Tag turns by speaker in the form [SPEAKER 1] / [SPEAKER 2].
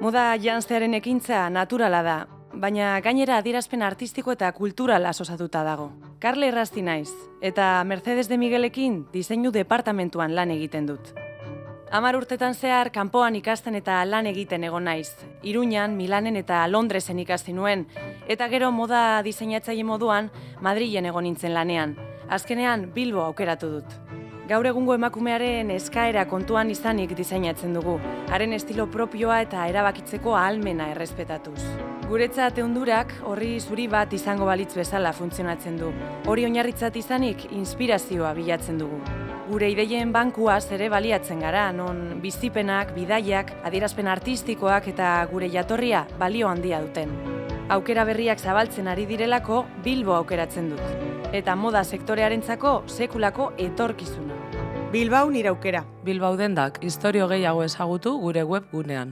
[SPEAKER 1] Moda janztearen ekintza naturala da, baina gainera adierazpen artistiko eta kultural osatuta dago. Karle Errasti naiz, eta Mercedes de Miguelekin diseinu departamentuan lan egiten dut. 10 urtetan zehar kanpoan ikasten eta lan egiten egon naiz. Iruñan, Milanen eta Londresen ikasi nuen, eta gero moda diseinatzaile moduan Madrilen egon nintzen lanean. Azkenean Bilbo aukeratu dut. Gaur egungo emakumearen eskaera kontuan izanik diseinatzen dugu, haren estilo propioa eta erabakitzeko ahalmena errespetatuz. Guretzat ehundurak horri zuri bat izango balitz bezala funtzionatzen du. Hori oinarritzat izanik inspirazioa bilatzen dugu. Gure ideien bankuaz ere baliatzen gara, non bizipenak, bidaiak, adierazpen artistikoak eta gure jatorria balio handia duten. Aukera berriak zabaltzen ari direlako Bilbo aukeratzen dut. Eta moda sektorearentzako sekulako etorkizuna.
[SPEAKER 2] Bilbao nire aukera.
[SPEAKER 3] Bilbao dendak, istorio gehiago ezagutu gure webgunean.